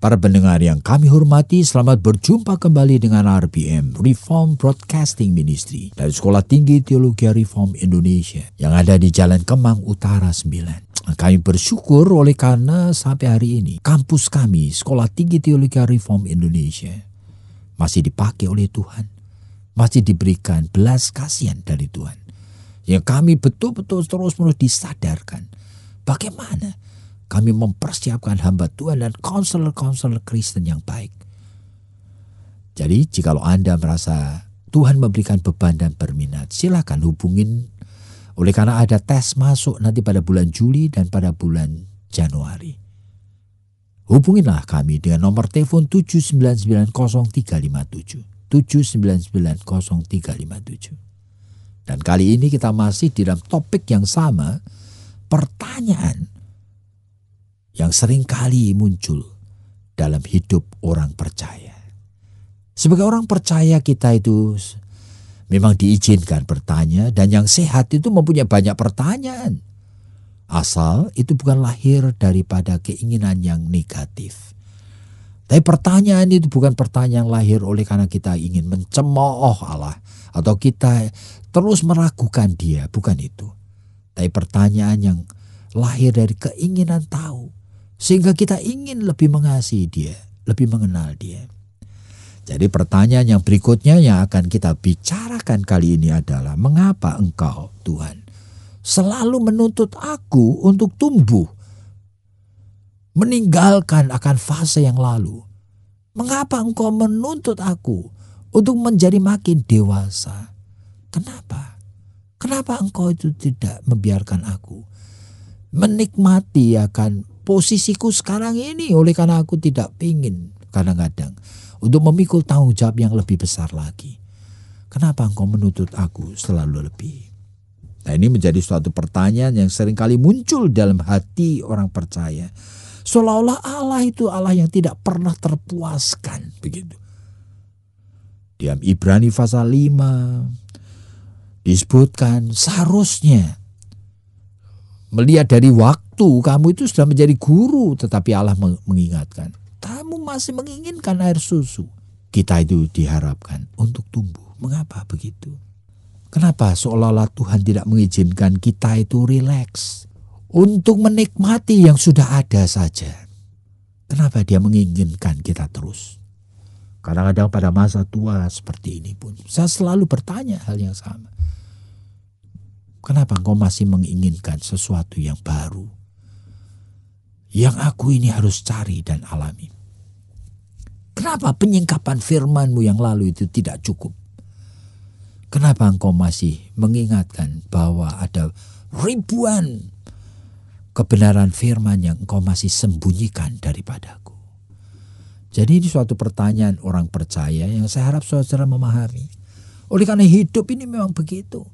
Para pendengar yang kami hormati, selamat berjumpa kembali dengan RBM, Reform Broadcasting Ministry, dari Sekolah Tinggi Teologi Reform Indonesia yang ada di Jalan Kemang Utara 9. Kami bersyukur oleh karena sampai hari ini kampus kami, Sekolah Tinggi Teologi Reform Indonesia, masih dipakai oleh Tuhan, masih diberikan belas kasihan dari Tuhan. Yang kami betul-betul terus-menerus disadarkan bagaimana kami mempersiapkan hamba Tuhan dan konselor-konselor Kristen yang baik. Jadi jikalau Anda merasa Tuhan memberikan beban dan berminat, silakan hubungin. Oleh karena ada tes masuk nanti pada bulan Juli dan pada bulan Januari. Hubungilah kami dengan nomor telepon 7990357. 7990357. Dan kali ini kita masih di dalam topik yang sama, pertanyaan yang sering kali muncul dalam hidup orang percaya. Sebagai orang percaya kita itu memang diizinkan bertanya, dan yang sehat itu mempunyai banyak pertanyaan. Asal itu bukan lahir daripada keinginan yang negatif. Tapi pertanyaan itu bukan pertanyaan yang lahir oleh karena kita ingin mencemooh Allah atau kita terus meragukan Dia, bukan itu. Tapi pertanyaan yang lahir dari keinginan tahu, sehingga kita ingin lebih mengasihi Dia, lebih mengenal Dia. Jadi pertanyaan yang berikutnya yang akan kita bicarakan kali ini adalah, mengapa Engkau, Tuhan, selalu menuntut aku untuk tumbuh, meninggalkan akan fase yang lalu? Mengapa Engkau menuntut aku untuk menjadi makin dewasa? Kenapa? Kenapa Engkau itu tidak membiarkan aku menikmati akan posisiku sekarang ini, oleh karena aku tidak ingin kadang-kadang untuk memikul tanggung jawab yang lebih besar lagi? Kenapa Engkau menuntut aku selalu lebih? Nah, ini menjadi suatu pertanyaan yang seringkali muncul dalam hati orang percaya. Seolah-olah Allah itu Allah yang tidak pernah terpuaskan, begitu. Di Ibrani pasal 5 disebutkan seharusnya melihat dari waktu kamu itu sudah menjadi guru, tetapi Allah mengingatkan, kamu masih menginginkan air susu. Kita itu diharapkan untuk tumbuh. Mengapa begitu? Kenapa seolah-olah Tuhan tidak mengizinkan kita itu rileks untuk menikmati yang sudah ada saja? Kenapa Dia menginginkan kita terus? Kadang-kadang pada masa tua seperti ini pun saya selalu bertanya hal yang sama. Kenapa Engkau masih menginginkan sesuatu yang baru, yang aku ini harus cari dan alami? Kenapa penyingkapan firman-Mu yang lalu itu tidak cukup? Kenapa Engkau masih mengingatkan bahwa ada ribuan kebenaran firman yang Engkau masih sembunyikan daripadaku? Jadi ini suatu pertanyaan orang percaya yang saya harap saudara memahami. Oleh karena hidup ini memang begitu.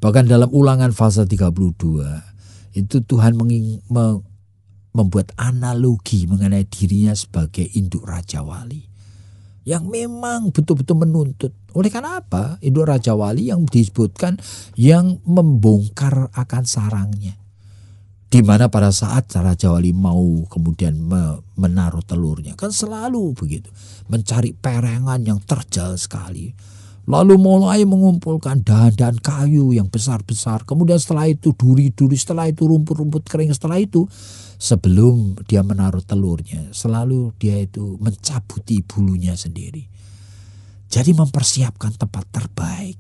Bahkan dalam Ulangan pasal 32 itu Tuhan membuat analogi mengenai dirinya sebagai induk Raja Wali yang memang betul-betul menuntut. Oleh karena apa? Induk Raja Wali yang disebutkan yang membongkar akan sarangnya. Di mana pada saat Raja Wali mau kemudian menaruh telurnya, kan selalu begitu, mencari perengan yang terjal sekali. Lalu mulai mengumpulkan dahan-dahan kayu yang besar-besar. Kemudian setelah itu duri-duri, setelah itu rumput-rumput kering. Setelah itu sebelum dia menaruh telurnya, selalu dia itu mencabuti bulunya sendiri. Jadi mempersiapkan tempat terbaik.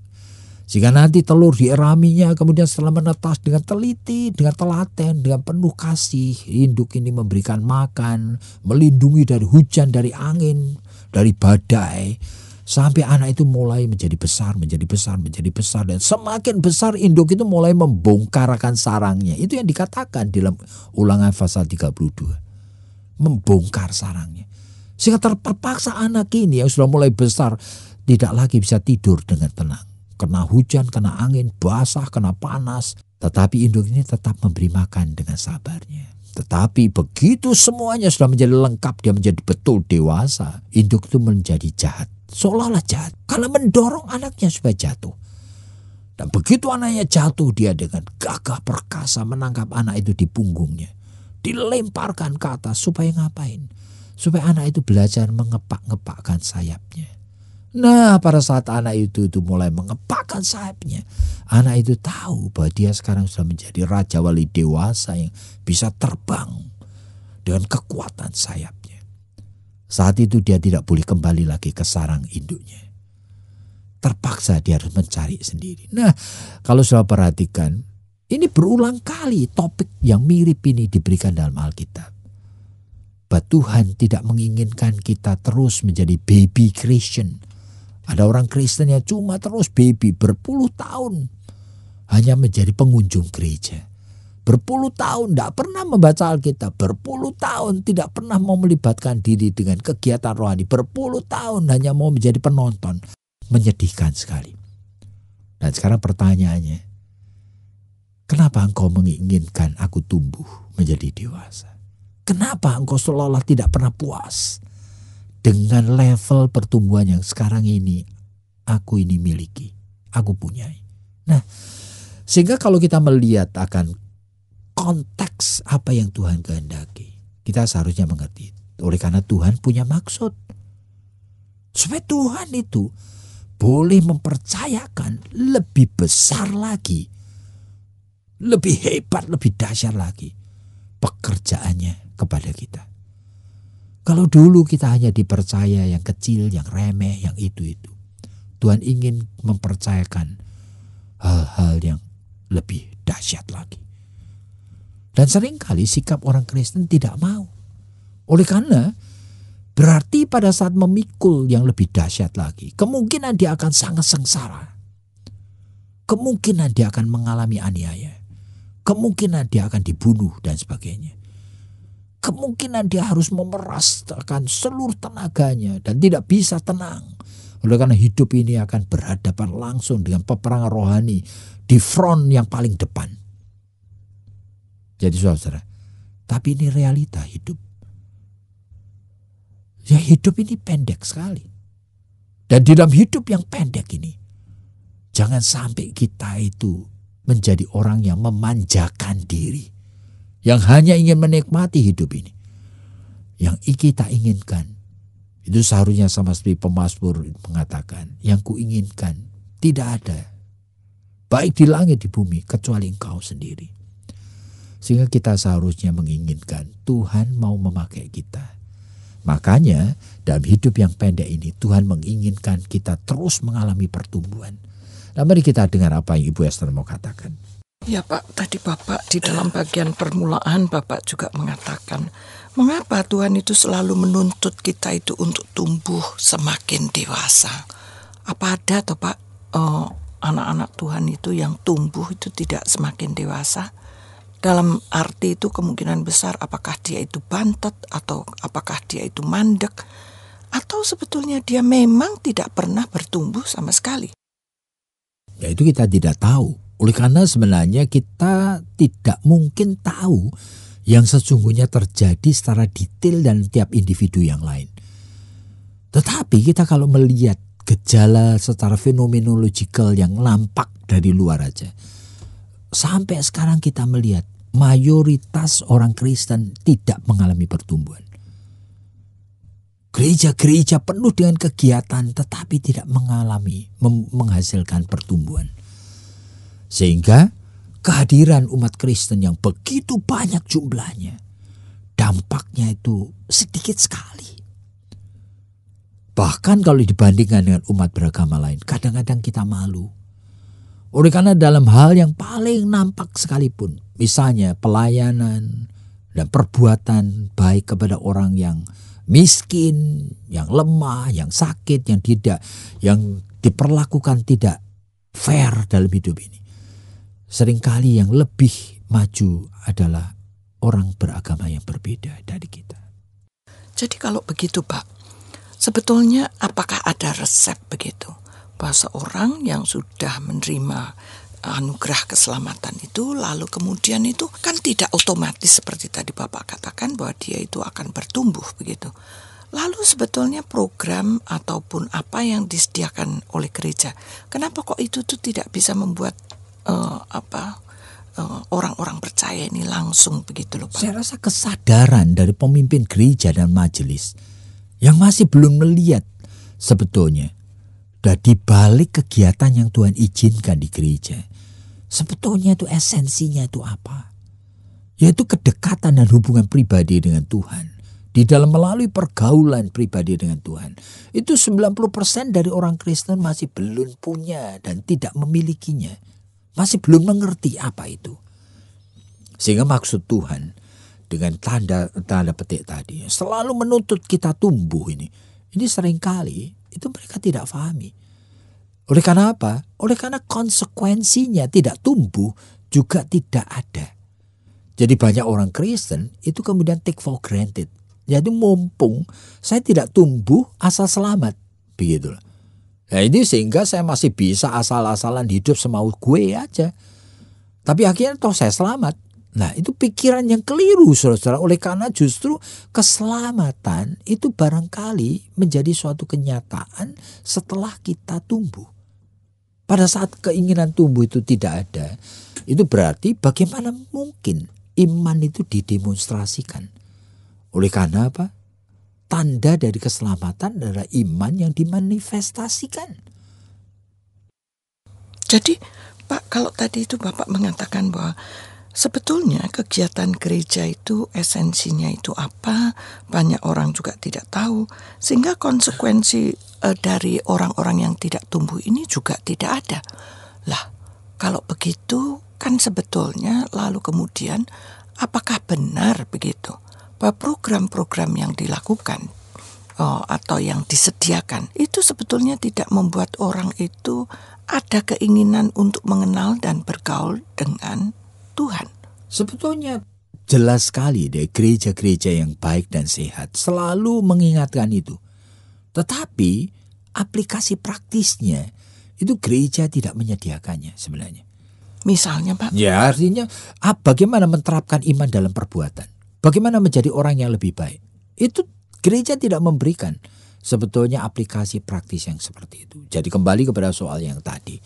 Jika nanti telur dieraminya, kemudian setelah menetas dengan teliti, dengan telaten, dengan penuh kasih, induk ini memberikan makan, melindungi dari hujan, dari angin, dari badai. Sampai anak itu mulai menjadi besar, menjadi besar, menjadi besar. Dan semakin besar induk itu mulai membongkarkan sarangnya. Itu yang dikatakan dalam Ulangan pasal 32. Membongkar sarangnya. Sehingga terpaksa anak ini yang sudah mulai besar tidak lagi bisa tidur dengan tenang. Kena hujan, kena angin, basah, kena panas. Tetapi induk ini tetap memberi makan dengan sabarnya. Tetapi begitu semuanya sudah menjadi lengkap, dia menjadi betul dewasa, induk itu menjadi jahat. Seolah-olah jahat karena mendorong anaknya supaya jatuh. Dan begitu anaknya jatuh, dia dengan gagah perkasa menangkap anak itu di punggungnya. Dilemparkan ke atas supaya ngapain? Supaya anak itu belajar mengepak-ngepakkan sayapnya. Nah, pada saat anak itu mulai mengepakkan sayapnya, anak itu tahu bahwa dia sekarang sudah menjadi raja wali dewasa yang bisa terbang dengan kekuatan sayapnya. Saat itu dia tidak boleh kembali lagi ke sarang induknya. Terpaksa dia harus mencari sendiri. Nah, kalau sudah perhatikan, ini berulang kali topik yang mirip ini diberikan dalam Alkitab. Bahwa Tuhan tidak menginginkan kita terus menjadi baby Christian. Ada orang Kristen yang cuma terus baby berpuluh tahun hanya menjadi pengunjung gereja. Berpuluh tahun tidak pernah membaca Alkitab. Berpuluh tahun tidak pernah mau melibatkan diri dengan kegiatan rohani. Berpuluh tahun hanya mau menjadi penonton. Menyedihkan sekali. Dan sekarang pertanyaannya, kenapa engkau menginginkan aku tumbuh menjadi dewasa? Kenapa engkau seolah-olah tidak pernah puas dengan level pertumbuhan yang sekarang ini aku ini miliki, aku punyai. Nah, sehingga kalau kita melihat akan konteks apa yang Tuhan kehendaki, kita seharusnya mengerti. Oleh karena Tuhan punya maksud. Supaya Tuhan itu boleh mempercayakan lebih besar lagi, lebih hebat, lebih dahsyat lagi pekerjaannya kepada kita. Kalau dulu kita hanya dipercaya yang kecil, yang remeh, yang itu-itu. Tuhan ingin mempercayakan hal-hal yang lebih dahsyat lagi. Dan seringkali sikap orang Kristen tidak mau. Oleh karena berarti pada saat memikul yang lebih dahsyat lagi, kemungkinan dia akan sangat sengsara. Kemungkinan dia akan mengalami aniaya. Kemungkinan dia akan dibunuh dan sebagainya. Kemungkinan dia harus memeraskan seluruh tenaganya dan tidak bisa tenang. Oleh karena hidup ini akan berhadapan langsung dengan peperangan rohani di front yang paling depan. Jadi saudara, tapi ini realita hidup. Ya hidup ini pendek sekali. Dan di dalam hidup yang pendek ini, jangan sampai kita itu menjadi orang yang memanjakan diri. Yang hanya ingin menikmati hidup ini. Yang kita inginkan. Itu seharusnya sama seperti pemazmur mengatakan. Yang kuinginkan tidak ada. Baik di langit di bumi kecuali Engkau sendiri. Sehingga kita seharusnya menginginkan Tuhan mau memakai kita. Makanya dalam hidup yang pendek ini Tuhan menginginkan kita terus mengalami pertumbuhan. Nah, mari kita dengar apa yang Ibu Esther mau katakan. Ya Pak, tadi Bapak di dalam bagian permulaan Bapak juga mengatakan, mengapa Tuhan itu selalu menuntut kita itu untuk tumbuh semakin dewasa? Apa ada toh Pak, anak-anak Tuhan itu yang tumbuh itu tidak semakin dewasa? Dalam arti itu kemungkinan besar apakah dia itu bantet atau apakah dia itu mandek atau sebetulnya dia memang tidak pernah bertumbuh sama sekali. Ya itu kita tidak tahu. Oleh karena sebenarnya kita tidak mungkin tahu yang sesungguhnya terjadi secara detail dan tiap individu yang lain. Tetapi kita kalau melihat gejala secara fenomenologikal yang nampak dari luar aja. Sampai sekarang kita melihat mayoritas orang Kristen tidak mengalami pertumbuhan. Gereja-gereja penuh dengan kegiatan tetapi tidak menghasilkan pertumbuhan. Sehingga kehadiran umat Kristen yang begitu banyak jumlahnya, dampaknya itu sedikit sekali. Bahkan kalau dibandingkan dengan umat beragama lain, kadang-kadang kita malu. Oleh karena dalam hal yang paling nampak sekalipun, misalnya pelayanan dan perbuatan baik kepada orang yang miskin, yang lemah, yang sakit, yang diperlakukan tidak fair dalam hidup ini. Seringkali yang lebih maju adalah orang beragama yang berbeda dari kita. Jadi kalau begitu Pak, Sebetulnya apakah ada resep begitu? Bahwa seorang yang sudah menerima anugerah keselamatan itu, lalu kemudian itu kan tidak otomatis seperti tadi Bapak katakan bahwa dia itu akan bertumbuh begitu. Lalu sebetulnya program ataupun apa yang disediakan oleh gereja, kenapa kok itu tuh tidak bisa membuat orang-orang percaya ini langsung begitu loh Pak? Saya rasa kesadaran dari pemimpin gereja dan majelis yang masih belum melihat sebetulnya di balik kegiatan yang Tuhan izinkan di gereja, sebetulnya itu esensinya itu apa? Yaitu kedekatan dan hubungan pribadi dengan Tuhan. Di dalam melalui pergaulan pribadi dengan Tuhan. Itu 90% dari orang Kristen masih belum punya dan tidak memilikinya. Masih belum mengerti apa itu. Sehingga maksud Tuhan dengan tanda petik tadi selalu menuntut kita tumbuh ini seringkali itu mereka tidak pahami. Oleh karena apa? Oleh karena konsekuensinya tidak tumbuh juga tidak ada. Jadi banyak orang Kristen itu kemudian take for granted. Jadi mumpung saya tidak tumbuh asal selamat, begitu. Nah ini sehingga saya masih bisa asal-asalan hidup semau gue aja. Tapi akhirnya toh saya selamat. Nah itu pikiran yang keliru saudara-saudara. Oleh karena justru keselamatan itu barangkali menjadi suatu kenyataan setelah kita tumbuh. Pada saat keinginan tumbuh itu tidak ada, itu berarti bagaimana mungkin iman itu didemonstrasikan. Oleh karena apa? Tanda dari keselamatan adalah iman yang dimanifestasikan. Jadi Pak, kalau tadi itu Bapak mengatakan bahwa sebetulnya kegiatan gereja itu esensinya itu apa, banyak orang juga tidak tahu, sehingga konsekuensi dari orang-orang yang tidak tumbuh ini juga tidak ada. Lah, kalau begitu kan sebetulnya lalu kemudian apakah benar begitu bahwa program-program yang dilakukan atau yang disediakan itu sebetulnya tidak membuat orang itu ada keinginan untuk mengenal dan bergaul dengan Tuhan? Sebetulnya jelas sekali deh gereja-gereja yang baik dan sehat selalu mengingatkan itu. Tetapi aplikasi praktisnya itu gereja tidak menyediakannya sebenarnya. Misalnya Pak? Ya artinya bagaimana menerapkan iman dalam perbuatan. Bagaimana menjadi orang yang lebih baik. Itu gereja tidak memberikan sebetulnya aplikasi praktis yang seperti itu. Jadi kembali kepada soal yang tadi.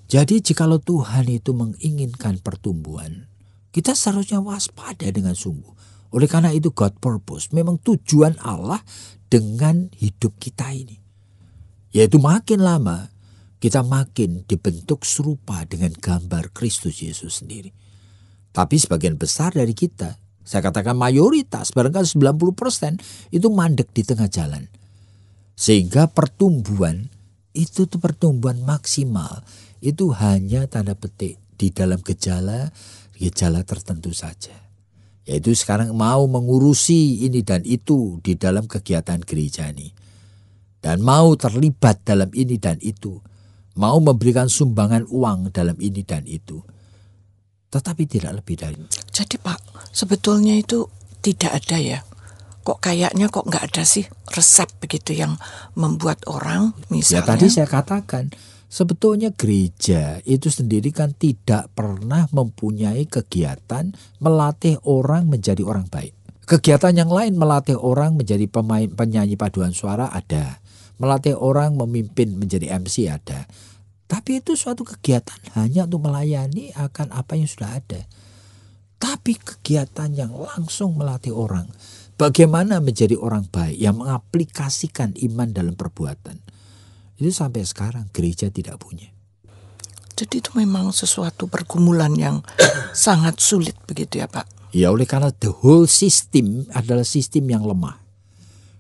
Jadi jikalau Tuhan itu menginginkan pertumbuhan, kita seharusnya waspada dengan sungguh. Oleh karena itu God purpose, memang tujuan Allah dengan hidup kita ini. Yaitu makin lama kita makin dibentuk serupa dengan gambar Kristus Yesus sendiri. Tapi sebagian besar dari kita, saya katakan mayoritas, barangkali 90% itu mandek di tengah jalan. Sehingga pertumbuhan itu tuh pertumbuhan maksimal itu hanya tanda petik di dalam gejala tertentu saja. Yaitu sekarang mau mengurusi ini dan itu di dalam kegiatan gereja ini. Dan mau terlibat dalam ini dan itu. Mau memberikan sumbangan uang dalam ini dan itu. Tetapi tidak lebih dari itu. Jadi Pak, sebetulnya itu tidak ada ya. Kok kayaknya kok nggak ada sih resep begitu yang membuat orang misalnya. Ya tadi saya katakan sebetulnya gereja itu sendiri kan tidak pernah mempunyai kegiatan melatih orang menjadi orang baik. Kegiatan yang lain melatih orang menjadi penyanyi paduan suara ada. Melatih orang memimpin menjadi MC ada. Tapi itu suatu kegiatan hanya untuk melayani akan apa yang sudah ada. Tapi kegiatan yang langsung melatih orang bagaimana menjadi orang baik yang mengaplikasikan iman dalam perbuatan. Itu sampai sekarang gereja tidak punya. Jadi itu memang sesuatu pergumulan yang sangat sulit begitu ya Pak? Ya oleh karena the whole system adalah sistem yang lemah.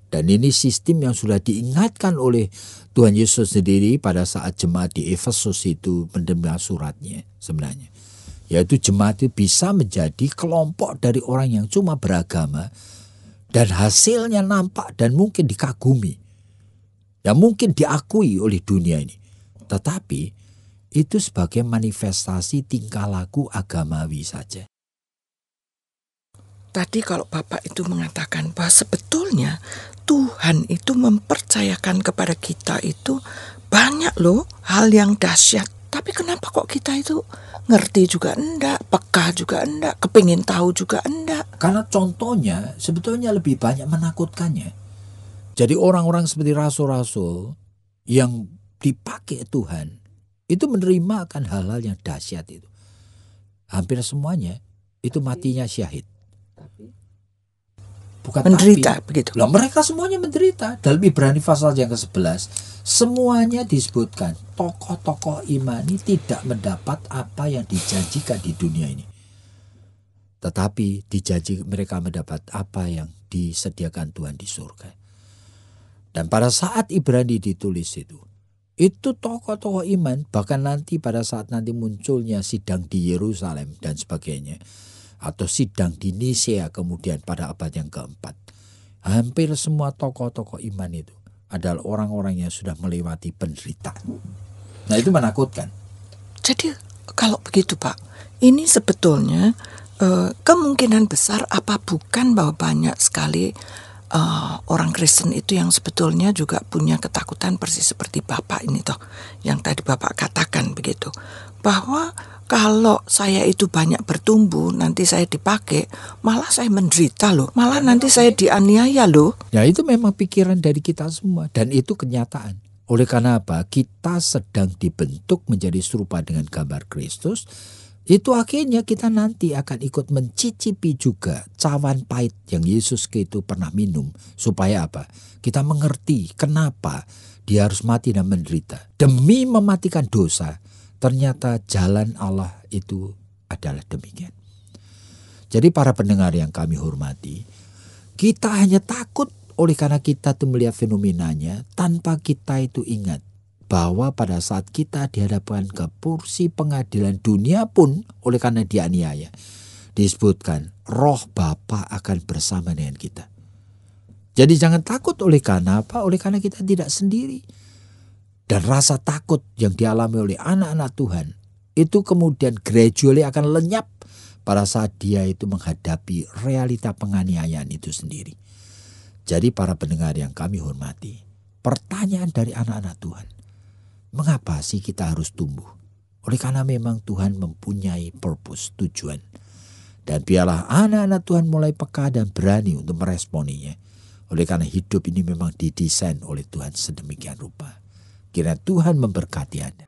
Dan ini sistem yang sudah diingatkan oleh Tuhan Yesus sendiri pada saat jemaat di Efesus itu mendengar suratnya sebenarnya. Yaitu jemaat itu bisa menjadi kelompok dari orang yang cuma beragama dan hasilnya nampak dan mungkin dikagumi. Yang mungkin diakui oleh dunia ini. Tetapi itu sebagai manifestasi tingkah laku agamawi saja. Tadi kalau Bapak itu mengatakan bahwa sebetulnya Tuhan itu mempercayakan percayakan kepada kita itu banyak loh hal yang dahsyat. Tapi kenapa kok kita itu ngerti juga enggak, peka juga enggak, kepingin tahu juga enggak? Karena contohnya sebetulnya lebih banyak menakutkannya. Jadi orang-orang seperti rasul-rasul yang dipakai Tuhan itu menerima akan hal-hal yang dahsyat itu. Hampir semuanya itu matinya syahid. Bukan menderita tapi, begitu. Lah mereka semuanya menderita. Dalam Ibrani pasal yang ke-11 semuanya disebutkan tokoh-tokoh iman ini tidak mendapat apa yang dijanjikan di dunia ini. Tetapi mereka mendapat apa yang disediakan Tuhan di surga. Dan pada saat Ibrani ditulis itu tokoh-tokoh iman, bahkan nanti pada saat nanti munculnya sidang di Yerusalem dan sebagainya, atau sidang di Nisea kemudian pada abad yang keempat, hampir semua tokoh-tokoh iman itu adalah orang-orang yang sudah melewati penderitaan. Nah itu menakutkan. Jadi kalau begitu Pak, ini sebetulnya kemungkinan besar apa bukan bahwa banyak sekali orang Kristen itu yang sebetulnya juga punya ketakutan persis seperti Bapak ini toh, yang tadi Bapak katakan begitu, bahwa kalau saya itu banyak bertumbuh, nanti saya dipakai, malah saya menderita loh, malah nanti saya dianiaya loh. Ya itu memang pikiran dari kita semua dan itu kenyataan. Oleh karena apa? Kita sedang dibentuk menjadi serupa dengan gambar Kristus. Itu akhirnya kita nanti akan ikut mencicipi juga cawan pahit yang Yesus itu pernah minum. Supaya apa? Kita mengerti kenapa dia harus mati dan menderita. Demi mematikan dosa. Ternyata jalan Allah itu adalah demikian. Jadi para pendengar yang kami hormati, kita hanya takut oleh karena kita tuh melihat fenomenanya tanpa kita itu ingat bahwa pada saat kita dihadapkan ke kursi pengadilan dunia pun oleh karena dianiaya, disebutkan roh Bapa akan bersama dengan kita. Jadi jangan takut oleh karena apa? Oleh karena kita tidak sendiri. Dan rasa takut yang dialami oleh anak-anak Tuhan itu kemudian gradually akan lenyap pada saat dia itu menghadapi realita penganiayaan itu sendiri. Jadi para pendengar yang kami hormati, pertanyaan dari anak-anak Tuhan, mengapa sih kita harus tumbuh? Oleh karena memang Tuhan mempunyai purpose, tujuan. Dan biarlah anak-anak Tuhan mulai peka dan berani untuk meresponinya. Oleh karena hidup ini memang didesain oleh Tuhan sedemikian rupa. Kiranya Tuhan memberkati Anda.